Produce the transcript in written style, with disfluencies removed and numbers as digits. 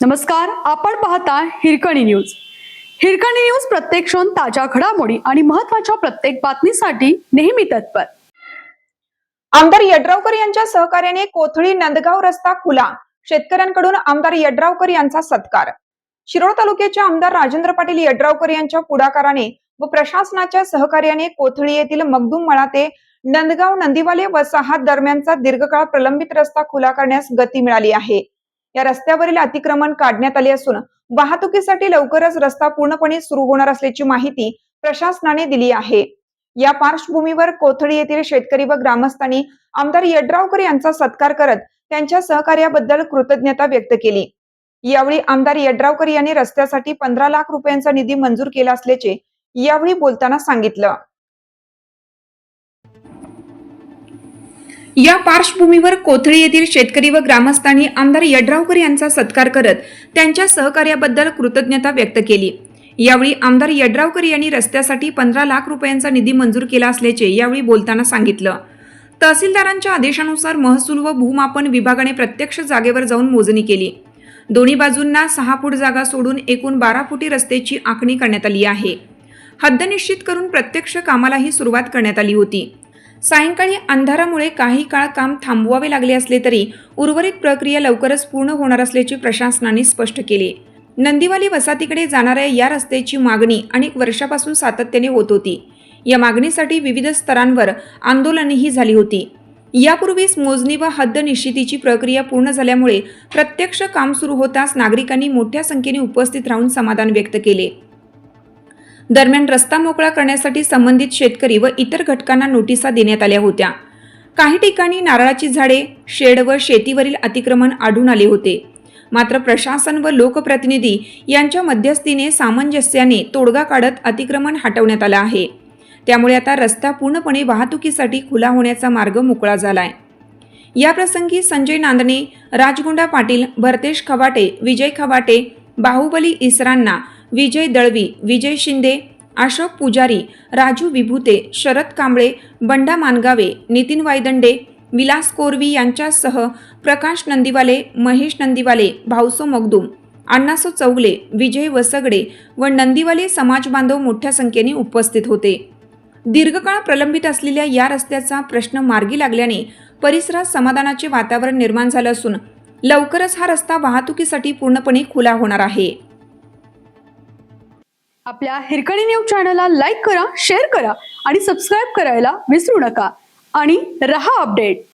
नमस्कार, आपण पाहता हिरकणी न्यूज। हिरकणी न्यूज प्रत्येक क्षण ताज्या घडामोडी आणि महत्त्वाच्या प्रत्येक बातमीसाठी नेहमी तत्पर। आमदार यड्रावकर यांच्या सहकार्याने कोथळी नंदगाव रस्ता खुला, शेतकऱ्यांकडून आमदार यड्रावकर यांचा सत्कार। शिरोळ तालुक्याचे आमदार राजेंद्र पाटील यड्रावकर यांच्या पुढाकाराने व प्रशासनाच्या सहकार्याने कोथळी येथील मगदूम मळा ते नंदगाव नंदीवाले वसाहत दरम्यानचा दीर्घकाळ प्रलंबित रस्ता खुला करण्यास गती मिळाली आहे। या रस्त्यावरील अतिक्रमण काढण्यात आले असून वाहतुकीसाठी लवकरच रस्ता पूर्णपणे सुरू होणार असल्याची माहिती प्रशासनाने दिली आहे। या पार्श्वभूमीवर कोथळी येथील शेतकरी व ग्रामस्थांनी आमदार यड्रावकर यांचा सत्कार करत त्यांच्या सहकार्याबद्दल कृतज्ञता व्यक्त केली। यावेळी आमदार यड्रावकर यांनी रस्त्यासाठी 15 लाख रुपयांचा निधी मंजूर केला असल्याचे यावेळी बोलताना सांगितलं। या पार्श्वभूमीवर कोथळी येथील शेतकरी व ग्रामस्थांनी आमदार यड्रावकर यांचा सत्कार करत त्यांच्या सहकार्याबद्दल कृतज्ञता व्यक्त केली। यावेळी आमदार यड्रावकर यांनी रस्त्यासाठी 15 लाख रुपयांचा निधी मंजूर केला असल्याचे यावेळी बोलताना सांगितलं। तहसीलदारांच्या आदेशानुसार महसूल व भूमापन विभागाने प्रत्यक्ष जागेवर जाऊन मोजणी केली। दोन्ही बाजूंना 6 फूट जागा सोडून एकूण 12 फुटी रस्त्याची आखणी करण्यात आली आहे। हद्द निश्चित करून प्रत्यक्ष कामालाही सुरुवात करण्यात आली होती। सायंकाळी अंधारामुळे काही काळ काम थांबवावे लागले असले तरी उर्वरित प्रक्रिया लवकरच पूर्ण होणार असल्याचे प्रशासनाने स्पष्ट केले। नंदीवाली वसाहतीकडे जाणाऱ्या या रस्त्याची मागणी अनेक वर्षापासून सातत्याने होत होती। या मागणीसाठी विविध स्तरांवर आंदोलनही झाली होती। यापूर्वीच मोजणी व हद्द निश्चितीची प्रक्रिया पूर्ण झाल्यामुळे प्रत्यक्ष काम सुरू होताच नागरिकांनी मोठ्या संख्येने उपस्थित राहून समाधान व्यक्त केले। दरम्यान रस्ता मोकळा करण्यासाठी संबंधित शेतकरी व इतर घटकांना नोटिसा देण्यात आल्या होत्या। काही ठिकाणी नारळाची झाडे, शेड व शेतीवरील अतिक्रमण आढळून आले होते। मात्र प्रशासन व लोकप्रतिनिधी यांच्या मध्यस्थीने सामंजस्याने तोडगा काढत अतिक्रमण हटवण्यात आलं आहे। त्यामुळे आता रस्ता पूर्णपणे वाहतुकीसाठी खुला होण्याचा मार्ग मोकळा झालाय। याप्रसंगी संजय नांदणे, राजगुंडा पाटील, भरतेश खवाटे, विजय खवाटे, बाहुबली इसरांना, विजय दळवी, विजय शिंदे, अशोक पुजारी, राजू विभूते, शरद कांबळे, बंडा मानगावे, नितीन वायदंडे, विलास कोरवी यांच्यासह प्रकाश नंदीवाले, महेश नंदीवाले, भाऊसो मगदूम, अण्णासो चौगले, विजय वसगडे व नंदीवाले समाज बांधव मोठ्या संख्येने उपस्थित होते। दीर्घकाळ प्रलंबित असलेल्या या रस्त्याचा प्रश्न मार्गी लागल्याने परिसरात समाधानाचे वातावरण निर्माण झाले असून लवकरच हा रस्ता वाहतुकीसाठी पूर्णपणे खुला होणार आहे। आपल्या हिरकणी न्यूज चॅनलला लाईक करा, शेअर करा आणि सबस्क्राइब करायला विसरू नका आणि रहा अपडेट।